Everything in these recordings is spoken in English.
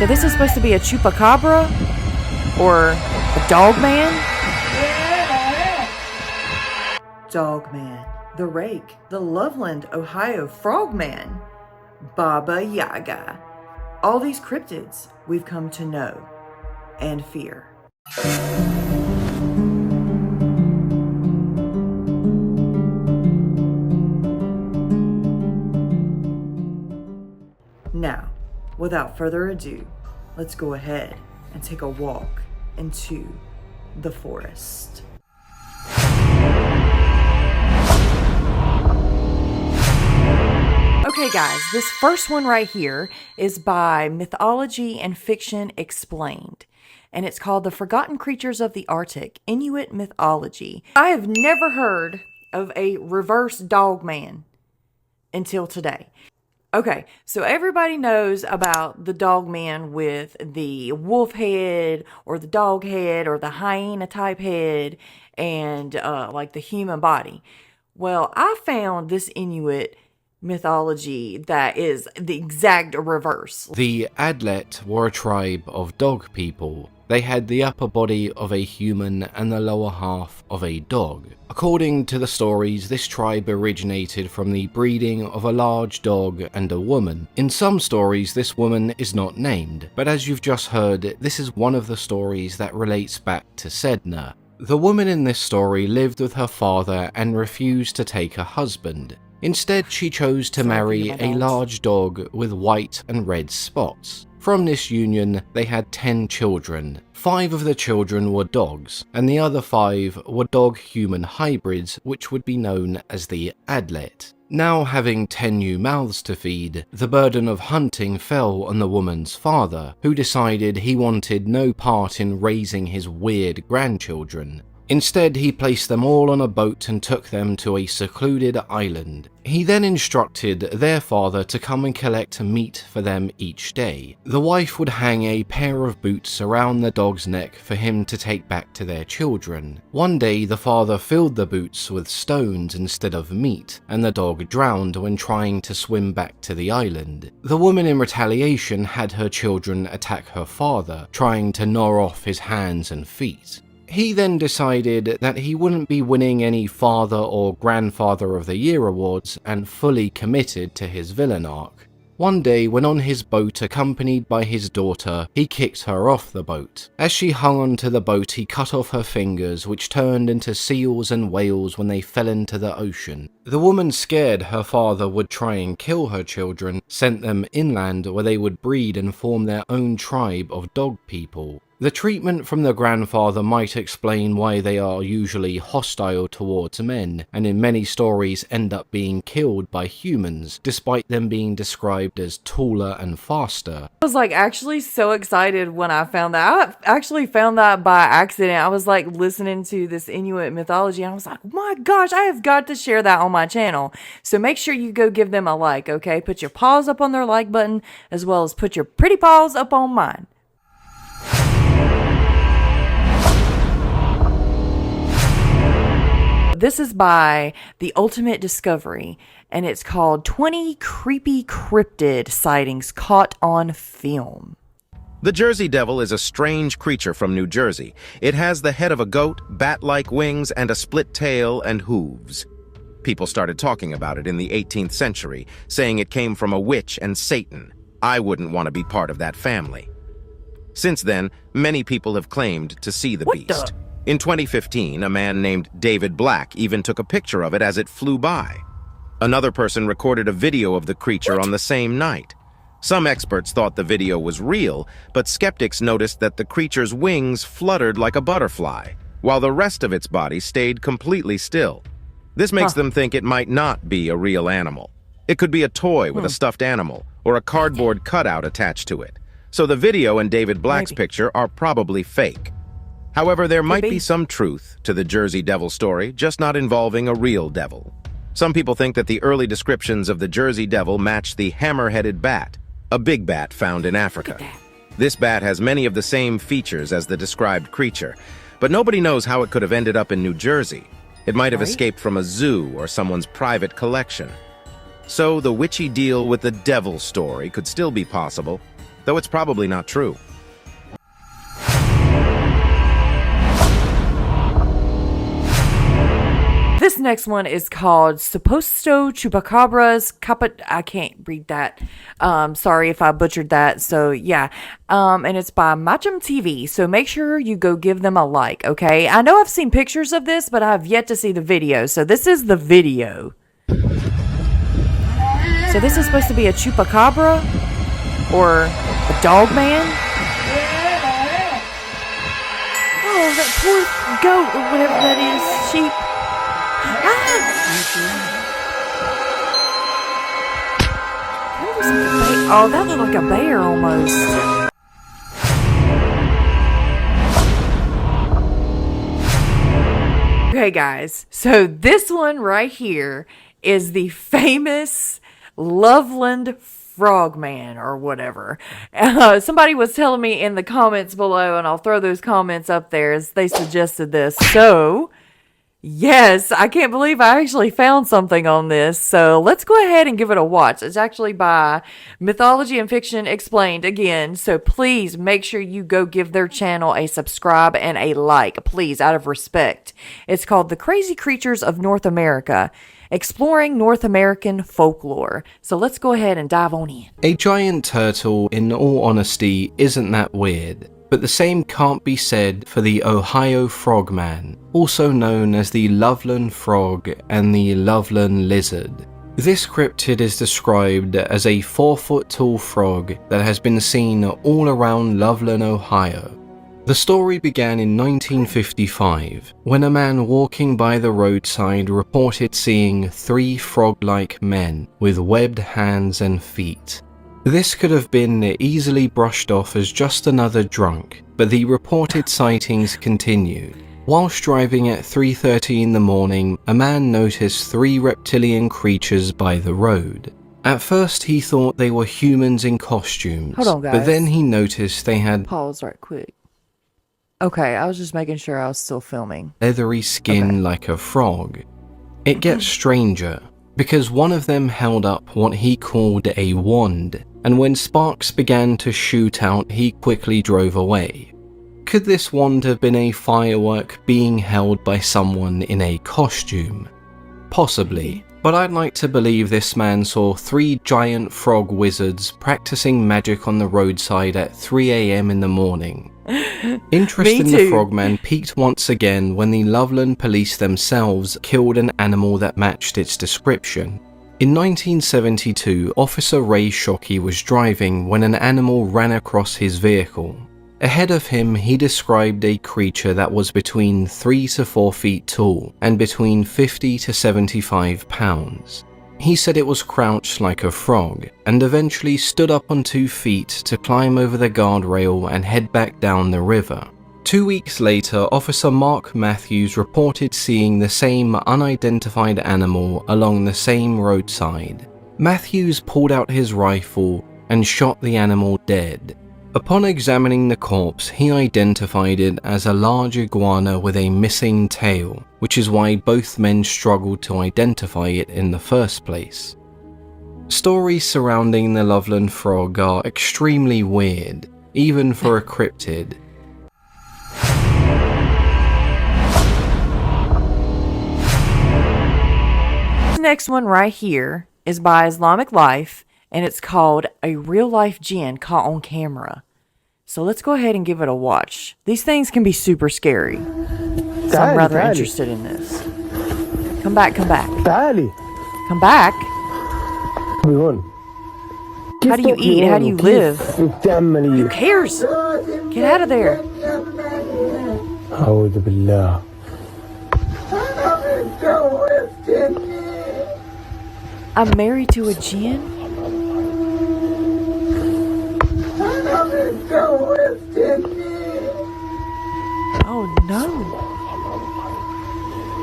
So this is supposed to be a Chupacabra or a Dogman? Dogman, the Rake, the Loveland, Ohio Frogman, Baba Yaga. All these cryptids we've come to know and fear. Now, without further ado, let's go ahead and take a walk into the forest. Okay guys, this first one right here is by Mythology and Fiction Explained, and it's called The Forgotten Creatures of the Arctic, Inuit Mythology. I have never heard of a reverse dogman until today. Okay, so everybody knows about the dogman with the wolf head or the dog head or the hyena type head and like the human body. Well, I found this Inuit mythology that is the exact reverse. The Adlet were a tribe of dog people. They had the upper body of a human and the lower half of a dog. According to the stories, this tribe originated from the breeding of a large dog and a woman. In some stories, this woman is not named, but as you've just heard, this is one of the stories that relates back to Sedna. The woman in this story lived with her father and refused to take a husband. Instead, she chose to marry a large dog with white and red spots. From this union, they had 10 children. 5 of the children were dogs, and the other 5 were dog-human hybrids, which would be known as the Adlet. Now having 10 new mouths to feed, the burden of hunting fell on the woman's father, who decided he wanted no part in raising his weird grandchildren. Instead, he placed them all on a boat and took them to a secluded island. He then instructed their father to come and collect meat for them each day. The wife would hang a pair of boots around the dog's neck for him to take back to their children. One day, the father filled the boots with stones instead of meat, and the dog drowned when trying to swim back to the island. The woman in retaliation had her children attack her father, trying to gnaw off his hands and feet. He then decided that he wouldn't be winning any Father or Grandfather of the Year awards and fully committed to his villain arc. One day, when on his boat accompanied by his daughter, he kicked her off the boat. As she hung onto the boat, he cut off her fingers, which turned into seals and whales when they fell into the ocean. The woman, scared her father would try and kill her children, sent them inland where they would breed and form their own tribe of dog people. The treatment from the grandfather might explain why they are usually hostile towards men, and in many stories end up being killed by humans, despite them being described as taller and faster. I was like actually so excited when I found that. I actually found that by accident. I was like listening to this Inuit mythology and I was like, my gosh, I have got to share that on my channel. So make sure you go give them a like, okay? Put your paws up on their like button as well as put your pretty paws up on mine. This is by The Ultimate Discovery, and it's called 20 Creepy Cryptid Sightings Caught on Film. The Jersey Devil is a strange creature from New Jersey. It has the head of a goat, bat-like wings, and a split tail and hooves. People started talking about it in the 18th century, saying it came from a witch and Satan. I wouldn't want to be part of that family. Since then, many people have claimed to see the beast. In 2015, a man named David Black even took a picture of it as it flew by. Another person recorded a video of the creature on the same night. Some experts thought the video was real, but skeptics noticed that the creature's wings fluttered like a butterfly, while the rest of its body stayed completely still. This makes them think it might not be a real animal. It could be a toy with a stuffed animal, or a cardboard cutout attached to it. So the video and David Black's picture are probably fake. However, there might be some truth to the Jersey Devil story, just not involving a real devil. Some people think that the early descriptions of the Jersey Devil match the hammer-headed bat, a big bat found in Africa. This bat has many of the same features as the described creature, but nobody knows how it could have ended up in New Jersey. It might have escaped from a zoo or someone's private collection. So the witchy deal with the devil story could still be possible. though it's probably not true. This next one is called Suposto Chupacabras I can't read that. Sorry if I butchered that. So yeah. And it's by Macham TV. So make sure you go give them a like, okay? I know I've seen pictures of this, but I've yet to see the video. So this is the video. So this is supposed to be a Chupacabra or a Dogman. Oh, that poor goat or whatever that is, sheep. Oh, that looked like a bear almost. Okay, guys. So this one right here is the famous Loveland Frogman or whatever. Somebody was telling me in the comments below, and I'll throw those comments up there as they suggested this. So yes, I can't believe I actually found something on this. So let's go ahead and give it a watch. It's actually by Mythology and Fiction Explained again. So please make sure you go give their channel a subscribe and a like, please, out of respect. It's called The Crazy Creatures of North America, Exploring North American Folklore. So let's go ahead and dive on in. A giant turtle, in all honesty, isn't that weird. But the same can't be said for the Ohio Frogman, also known as the Loveland Frog and the Loveland Lizard. This cryptid is described as a 4-foot tall frog that has been seen all around Loveland, Ohio. The story began in 1955, when a man walking by the roadside reported seeing 3 frog-like men with webbed hands and feet. This could have been easily brushed off as just another drunk, but the reported sightings continued. Whilst driving at 3:30 in the morning, a man noticed 3 reptilian creatures by the road. At first he thought they were humans in costumes, Hold on, guys. but then he noticed they had Pause right quick. Okay, I was just making sure I was still filming. leathery skin like a frog. It gets stranger, because one of them held up what he called a wand, and when sparks began to shoot out, he quickly drove away. Could this wand have been a firework being held by someone in a costume? Possibly, but I'd like to believe this man saw 3 giant frog wizards practicing magic on the roadside at 3 AM in the morning. Interest in the frogman peaked once again when the Loveland police themselves killed an animal that matched its description. In 1972, Officer Ray Shockey was driving when an animal ran across his vehicle. Ahead of him, he described a creature that was between 3 to 4 feet tall and between 50 to 75 pounds. He said it was crouched like a frog, and eventually stood up on 2 feet to climb over the guardrail and head back down the river. 2 weeks later, Officer Mark Matthews reported seeing the same unidentified animal along the same roadside. Matthews pulled out his rifle and shot the animal dead. Upon examining the corpse, he identified it as a large iguana with a missing tail, which is why both men struggled to identify it in the first place. Stories surrounding the Loveland Frog are extremely weird, even for a cryptid. This next one right here is by Islamic Life, and it's called A Real-Life Jinn Caught on Camera. So let's go ahead and give it a watch. These things can be super scary, so I'm rather interested in this. Come back, come back. Come back? How do you eat? How do you live? Who cares? Get out of there. أعوذ بالله. I'm married to a jinn? Oh no.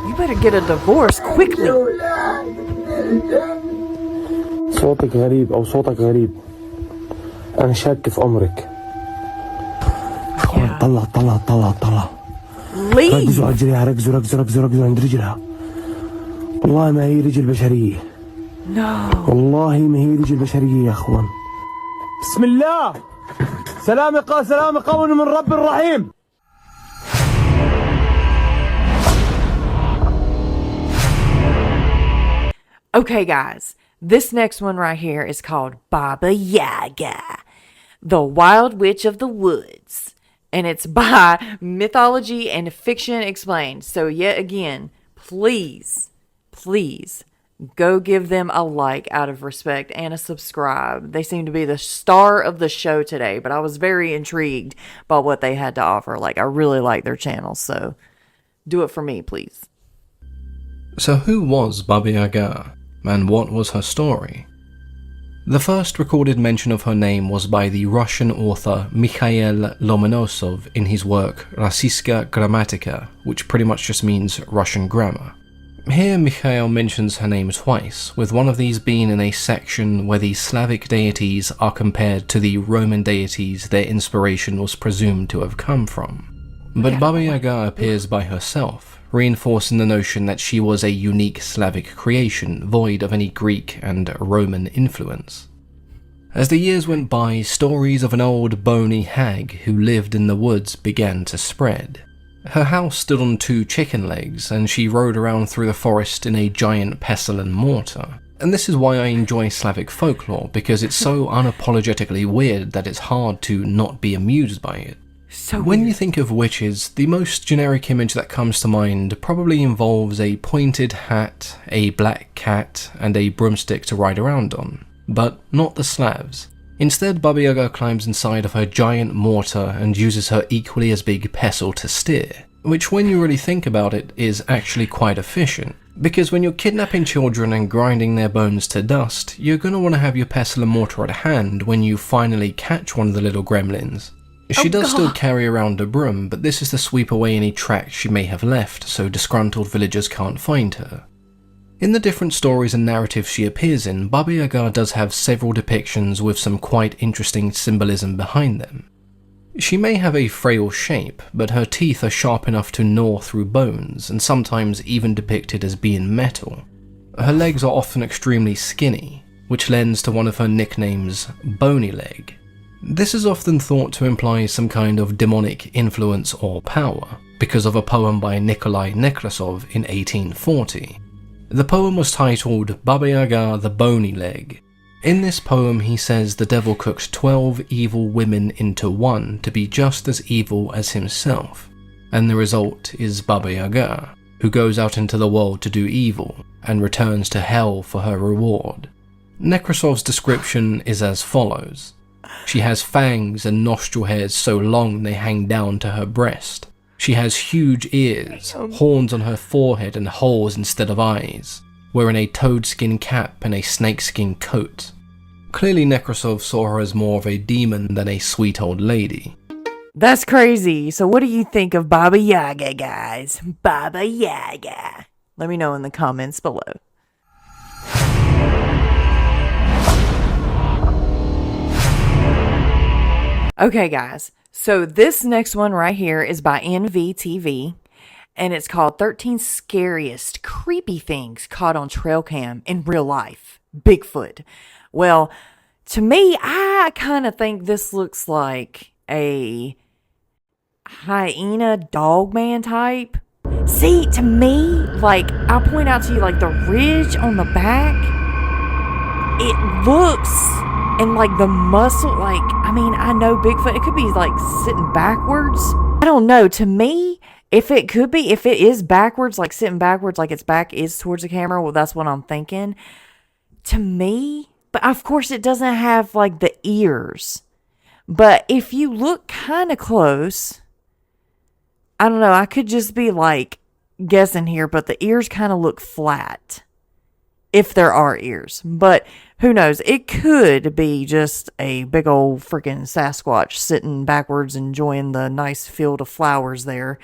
You better get a divorce quickly. صوتك غريب أو صوتك غريب. أنا شاك في أمرك. طلع طلع طلع طلع. ركزوا على رجلها، ركزوا ركزوا ركزوا ركزوا عند رجلها. والله ما هي رجل بشرية. No. والله ما هي رجل بشرية يا أخوان. بسم الله. سلام قول من رب الرحيم. Okay, guys, this next one right here is called Baba Yaga, the Wild Witch of the Woods, and it's by Mythology and Fiction Explained. So yet again, please go give them a like out of respect and a subscribe. They seem to be the star of the show today, but I was very intrigued by what they had to offer. Like, I really like their channel, so do it for me, please. So who was Baba Yaga, and what was her story? The first recorded mention of her name was by the Russian author Mikhail Lomonosov in his work Rossiyska Grammatika, which pretty much just means Russian grammar. Here Mikhail mentions her name twice, with one of these being in a section where the Slavic deities are compared to the Roman deities their inspiration was presumed to have come from. But Baba Yaga appears by herself, reinforcing the notion that she was a unique Slavic creation, void of any Greek and Roman influence. As the years went by, stories of an old bony hag who lived in the woods began to spread. Her house stood on 2 chicken legs, and she rode around through the forest in a giant pestle and mortar. And this is why I enjoy Slavic folklore, because it's so unapologetically weird that it's hard to not be amused by it. So when weird. you think of witches, the most generic image that comes to mind probably involves a pointed hat, a black cat, and a broomstick to ride around on. But not the Slavs. Instead, Baba Yaga climbs inside of her giant mortar and uses her equally as big pestle to steer, which when you really think about it is actually quite efficient. Because when you're kidnapping children and grinding their bones to dust, you're going to want to have your pestle and mortar at hand when you finally catch one of the little gremlins. She does still carry around a broom, but this is to sweep away any tracks she may have left so disgruntled villagers can't find her. In the different stories and narratives she appears in, Baba Yaga does have several depictions with some quite interesting symbolism behind them. She may have a frail shape, but her teeth are sharp enough to gnaw through bones, and sometimes even depicted as being metal. Her legs are often extremely skinny, which lends to one of her nicknames, Bony Leg. This is often thought to imply some kind of demonic influence or power, because of a poem by Nikolai Nekrasov in 1840. The poem was titled Baba Yaga the Bony Leg. In this poem he says the devil cooks 12 evil women into one to be just as evil as himself, and the result is Baba Yaga, who goes out into the world to do evil, and returns to hell for her reward. Nekrasov's description is as follows. She has fangs and nostril hairs so long they hang down to her breast. She has huge ears, horns on her forehead and holes instead of eyes, wearing a toadskin cap and a snakeskin coat. Clearly Nekrasov saw her as more of a demon than a sweet old lady. That's crazy. So what do you think of Baba Yaga, guys? Baba Yaga. Let me know in the comments below. Okay, guys. So this next one right here is by NVTV, and it's called 13 Scariest Creepy Things Caught on Trail Cam in Real Life. Bigfoot. Well, to me, I kind of think this looks like a hyena dogman type. See, to me, like, I'll point out to you, like, the ridge on the back, it looks, and, like, the muscle, like, I mean, I know Bigfoot, it could be, like, sitting backwards. I don't know. To me, if it is backwards, like, sitting backwards, like its back is towards the camera, well, that's what I'm thinking. To me, but, of course, it doesn't have, like, the ears. But if you look kind of close, I don't know, I could just be, like, guessing here, but the ears kind of look flat. If there are ears. But who knows? It could be just a big old freaking Sasquatch sitting backwards enjoying the nice field of flowers there.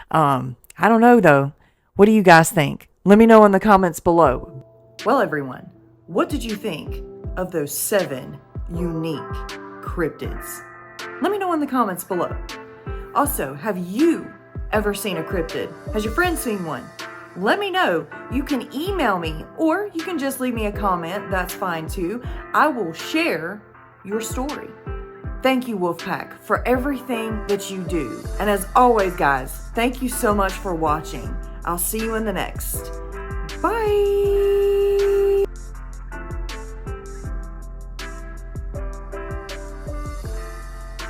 I don't know, though. What do you guys think? Let me know in the comments below. Well, everyone, what did you think of those 7 unique cryptids? Let me know in the comments below. Also, have you ever seen a cryptid? Has your friend seen one? Let me know. You can email me, or you can just leave me a comment. That's fine too. I will share your story. Thank you, Wolfpack, for everything that you do. And as always, guys, thank you so much for watching. I'll see you in the next. Bye!